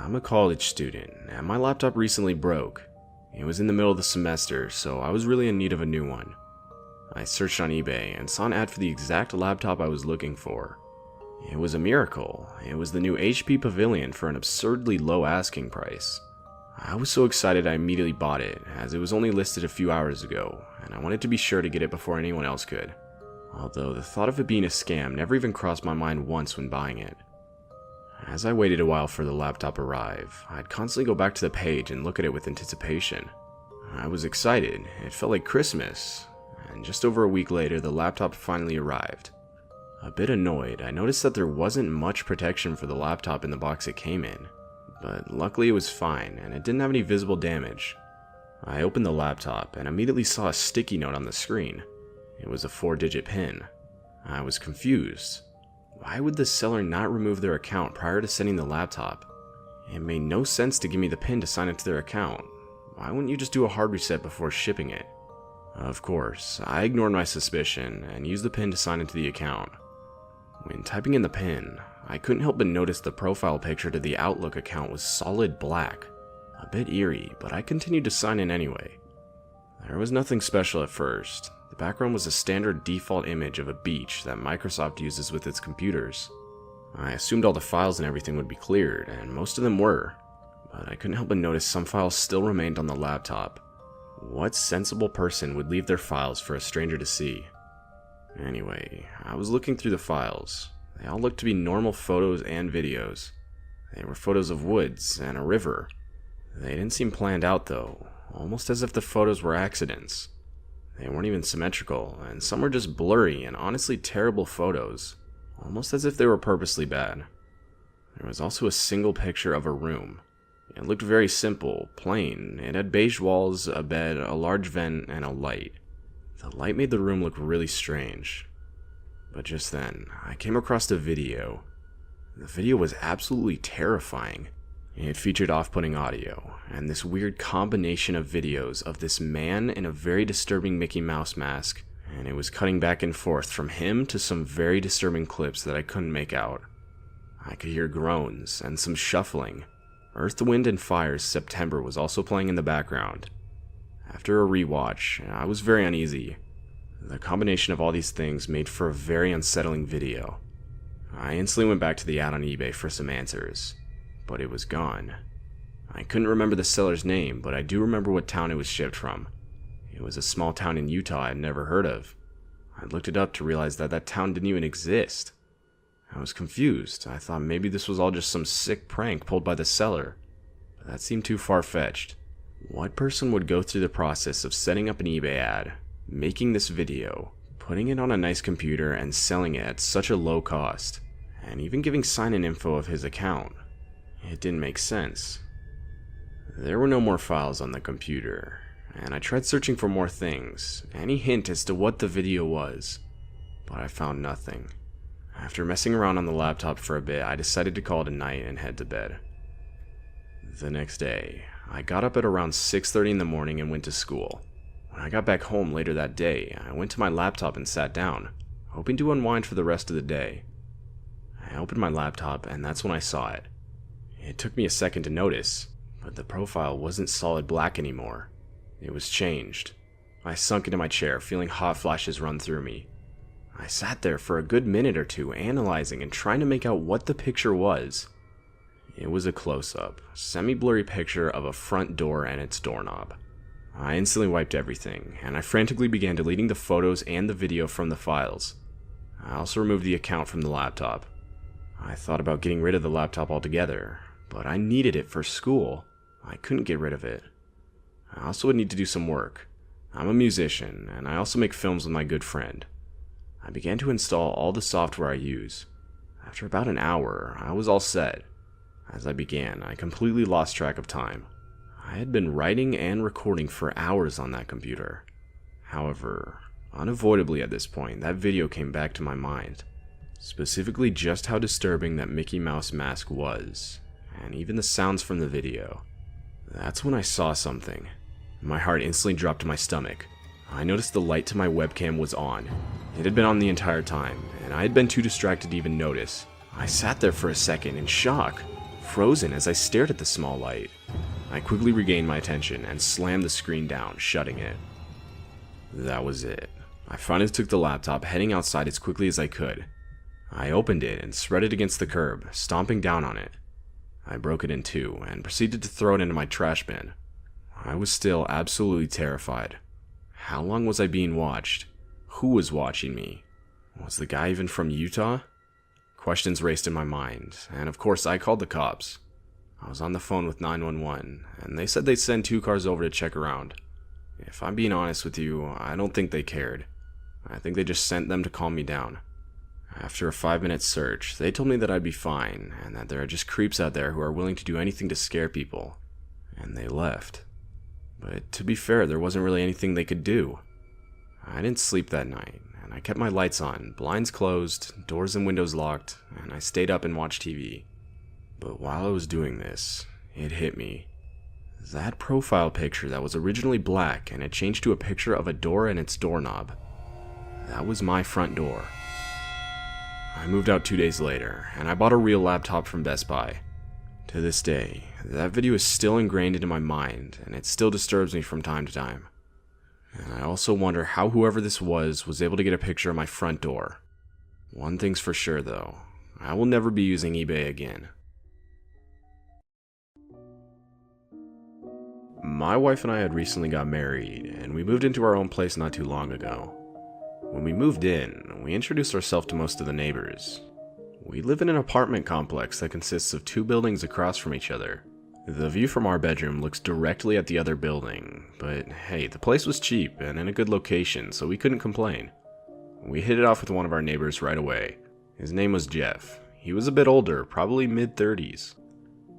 I'm a college student, and my laptop recently broke. It was in the middle of the semester, so I was really in need of a new one. I searched on eBay and saw an ad for the exact laptop I was looking for. It was a miracle. It was the new HP Pavilion for an absurdly low asking price. I was so excited I immediately bought it, as it was only listed a few hours ago, and I wanted to be sure to get it before anyone else could. Although the thought of it being a scam never even crossed my mind once when buying it. As I waited a while for the laptop arrive, I'd constantly go back to the page and look at it with anticipation. I was excited. It felt like Christmas. And just over a week later, the laptop finally arrived. A bit annoyed, I noticed that there wasn't much protection for the laptop in the box it came in. But luckily it was fine, and it didn't have any visible damage. I opened the laptop and immediately saw a sticky note on the screen. It was a 4-digit PIN. I was confused. Why would the seller not remove their account prior to sending the laptop? It made no sense to give me the PIN to sign into their account. Why wouldn't you just do a hard reset before shipping it? Of course, I ignored my suspicion and used the PIN to sign into the account. When typing in the PIN, I couldn't help but notice the profile picture to the Outlook account was solid black. A bit eerie, but I continued to sign in anyway. There was nothing special at first. The background was a standard default image of a beach that Microsoft uses with its computers. I assumed all the files and everything would be cleared, and most of them were, but I couldn't help but notice some files still remained on the laptop. What sensible person would leave their files for a stranger to see? Anyway, I was looking through the files. They all looked to be normal photos and videos. They were photos of woods and a river. They didn't seem planned out though, almost as if the photos were accidents. They weren't even symmetrical, and some were just blurry and honestly terrible photos, almost as if they were purposely bad. There was also a single picture of a room. It looked very simple, plain. It had beige walls, a bed, a large vent, and a light. The light made the room look really strange. But just then, I came across a video. The video was absolutely terrifying. It featured off-putting audio, and this weird combination of videos of this man in a very disturbing Mickey Mouse mask, and it was cutting back and forth from him to some very disturbing clips that I couldn't make out. I could hear groans and some shuffling. Earth, Wind and Fire's September was also playing in the background. After a rewatch, I was very uneasy. The combination of all these things made for a very unsettling video. I instantly went back to the ad on eBay for some answers. But it was gone. I couldn't remember the seller's name, but I do remember what town it was shipped from. It was a small town in Utah I had never heard of. I looked it up to realize that that town didn't even exist. I was confused. I thought maybe this was all just some sick prank pulled by the seller, but that seemed too far-fetched. What person would go through the process of setting up an eBay ad, making this video, putting it on a nice computer and selling it at such a low cost, and even giving sign-in info of his account? It didn't make sense. There were no more files on the computer, and I tried searching for more things, any hint as to what the video was, but I found nothing. After messing around on the laptop for a bit, I decided to call it a night and head to bed. The next day, I got up at around 6:30 in the morning and went to school. When I got back home later that day, I went to my laptop and sat down, hoping to unwind for the rest of the day. I opened my laptop, and that's when I saw it. It took me a second to notice, but the profile wasn't solid black anymore. It was changed. I sunk into my chair, feeling hot flashes run through me. I sat there for a good minute or two, analyzing and trying to make out what the picture was. It was a close-up, semi-blurry picture of a front door and its doorknob. I instantly wiped everything, and I frantically began deleting the photos and the video from the files. I also removed the account from the laptop. I thought about getting rid of the laptop altogether, but I needed it for school. I couldn't get rid of it. I also would need to do some work. I'm a musician, and I also make films with my good friend. I began to install all the software I use. After about an hour, I was all set. As I began, I completely lost track of time. I had been writing and recording for hours on that computer. However, unavoidably at this point, that video came back to my mind. Specifically just how disturbing that Mickey Mouse mask was, and even the sounds from the video. That's when I saw something. My heart instantly dropped to my stomach. I noticed the light to my webcam was on. It had been on the entire time, and I had been too distracted to even notice. I sat there for a second in shock. frozen as I stared at the small light. I quickly regained my attention and slammed the screen down, shutting it. That was it. I finally took the laptop, heading outside as quickly as I could. I opened it and spread it against the curb, stomping down on it. I broke it in two and proceeded to throw it into my trash bin. I was still absolutely terrified. How long was I being watched? Who was watching me? Was the guy even from Utah? Questions raced in my mind, and of course I called the cops. I was on the phone with 911, and they said they'd send 2 cars over to check around. If I'm being honest with you, I don't think they cared. I think they just sent them to calm me down. After a 5-minute search, they told me that I'd be fine, and that there are just creeps out there who are willing to do anything to scare people. And they left. But to be fair, there wasn't really anything they could do. I didn't sleep that night, and I kept my lights on, blinds closed, doors and windows locked, and I stayed up and watched TV. But while I was doing this, it hit me. That profile picture that was originally black and had changed to a picture of a door and its doorknob. That was my front door. I moved out 2 days later, and I bought a real laptop from Best Buy. To this day, that video is still ingrained into my mind, and it still disturbs me from time to time. And I also wonder how whoever this was able to get a picture of my front door. One thing's for sure though, I will never be using eBay again. My wife and I had recently got married, and we moved into our own place not too long ago. When we moved in, we introduced ourselves to most of the neighbors. We live in an apartment complex that consists of 2 buildings across from each other. The view from our bedroom looks directly at the other building, but hey, the place was cheap and in a good location, so we couldn't complain. We hit it off with one of our neighbors right away. His name was Jeff. He was a bit older, probably mid-30s.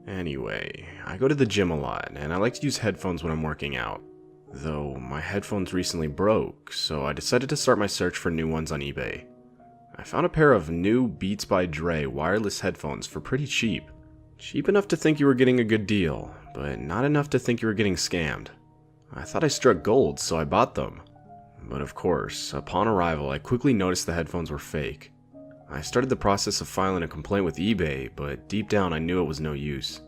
Anyway, I go to the gym a lot, and I like to use headphones when I'm working out. Though my headphones recently broke, so I decided to start my search for new ones on eBay. I found a pair of new Beats by Dre wireless headphones for pretty cheap. Cheap enough to think you were getting a good deal, but not enough to think you were getting scammed. I thought I struck gold, so I bought them. But of course, upon arrival, I quickly noticed the headphones were fake. I started the process of filing a complaint with eBay, but deep down I knew it was no use.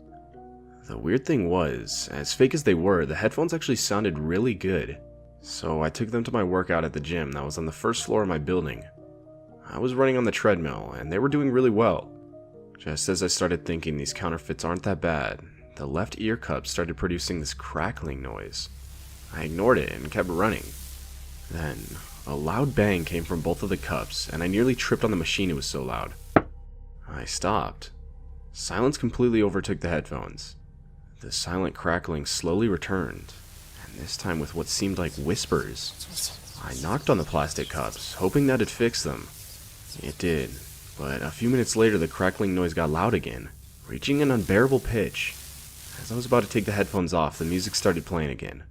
The weird thing was, as fake as they were, the headphones actually sounded really good. So I took them to my workout at the gym that was on the first floor of my building. I was running on the treadmill, and they were doing really well. Just as I started thinking these counterfeits aren't that bad, the left ear cup started producing this crackling noise. I ignored it and kept running. Then, a loud bang came from both of the cups, and I nearly tripped on the machine, it was so loud. I stopped. Silence completely overtook the headphones. The silent crackling slowly returned, and this time with what seemed like whispers. I knocked on the plastic cups, hoping that it'd fix them. It did, but a few minutes later the crackling noise got loud again, reaching an unbearable pitch. As I was about to take the headphones off, the music started playing again.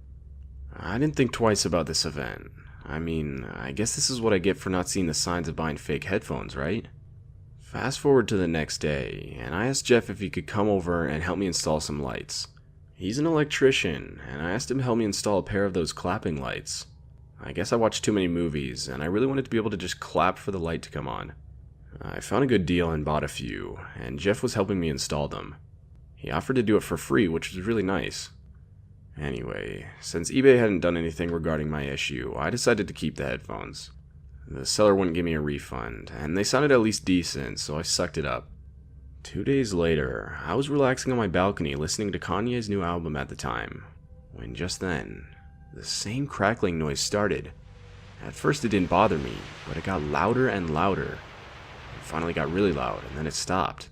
I didn't think twice about this event. I guess this is what I get for not seeing the signs of buying fake headphones, right? Fast forward to the next day, and I asked Jeff if he could come over and help me install some lights. He's an electrician, and I asked him to help me install a pair of those clapping lights. I guess I watched too many movies, and I really wanted to be able to just clap for the light to come on. I found a good deal and bought a few, and Jeff was helping me install them. He offered to do it for free, which was really nice. Anyway, since eBay hadn't done anything regarding my issue, I decided to keep the headphones. The seller wouldn't give me a refund, and they sounded at least decent, so I sucked it up. 2 days later, I was relaxing on my balcony listening to Kanye's new album at the time, when just then, the same crackling noise started. At first it didn't bother me, but it got louder and louder. It finally got really loud, and then it stopped.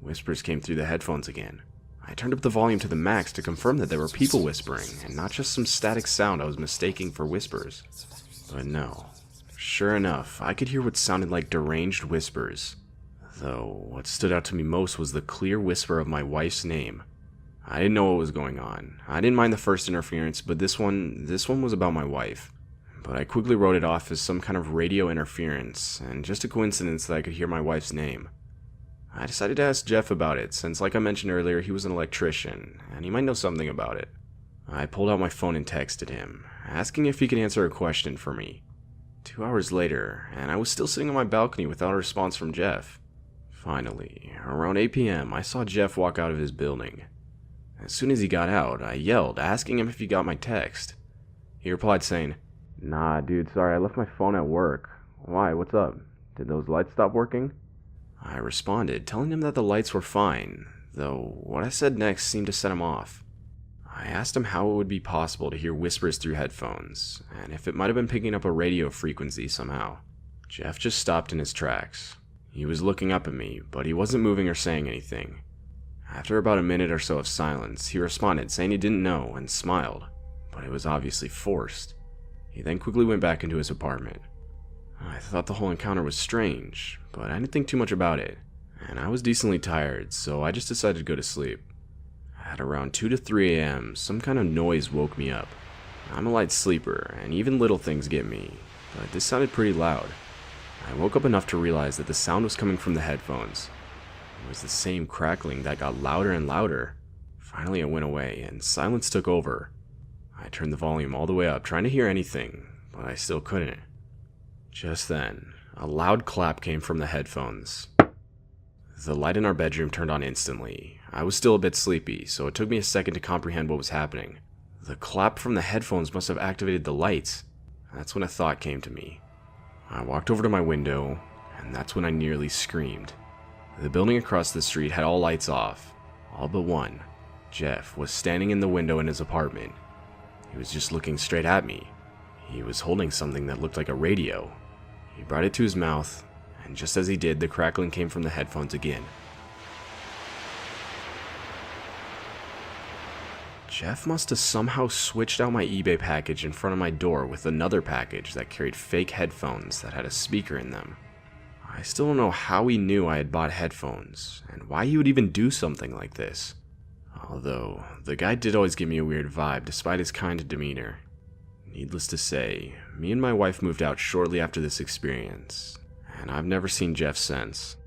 Whispers came through the headphones again. I turned up the volume to the max to confirm that there were people whispering, and not just some static sound I was mistaking for whispers. But no. Sure enough, I could hear what sounded like deranged whispers. Though, what stood out to me most was the clear whisper of my wife's name. I didn't know what was going on. I didn't mind the first interference, but this one was about my wife. But I quickly wrote it off as some kind of radio interference, and just a coincidence that I could hear my wife's name. I decided to ask Jeff about it, since like I mentioned earlier, he was an electrician, and he might know something about it. I pulled out my phone and texted him, asking if he could answer a question for me. 2 hours later, and I was still sitting on my balcony without a response from Jeff. Finally, around 8 p.m., I saw Jeff walk out of his building. As soon as he got out, I yelled, asking him if he got my text. He replied saying, "Nah, dude, sorry, I left my phone at work. Why, what's up? Did those lights stop working?" I responded, telling him that the lights were fine, though what I said next seemed to set him off. I asked him how it would be possible to hear whispers through headphones, and if it might have been picking up a radio frequency somehow. Jeff just stopped in his tracks. He was looking up at me, but he wasn't moving or saying anything. After about a minute or so of silence, he responded saying he didn't know and smiled, but it was obviously forced. He then quickly went back into his apartment. I thought the whole encounter was strange, but I didn't think too much about it, and I was decently tired, so I just decided to go to sleep. At around 2 to 3 a.m., some kind of noise woke me up. I'm a light sleeper, and even little things get me, but this sounded pretty loud. I woke up enough to realize that the sound was coming from the headphones. It was the same crackling that got louder and louder. Finally it went away, and silence took over. I turned the volume all the way up, trying to hear anything, but I still couldn't. Just then, a loud clap came from the headphones. The light in our bedroom turned on instantly. I was still a bit sleepy, so it took me a second to comprehend what was happening. The clap from the headphones must have activated the lights. That's when a thought came to me. I walked over to my window, and that's when I nearly screamed. The building across the street had all lights off, all but one. Jeff was standing in the window in his apartment. He was just looking straight at me. He was holding something that looked like a radio. He brought it to his mouth, and just as he did, the crackling came from the headphones again. Jeff must have somehow switched out my eBay package in front of my door with another package that carried fake headphones that had a speaker in them. I still don't know how he knew I had bought headphones, and why he would even do something like this. Although, the guy did always give me a weird vibe despite his kind demeanor. Needless to say, me and my wife moved out shortly after this experience, and I've never seen Jeff since.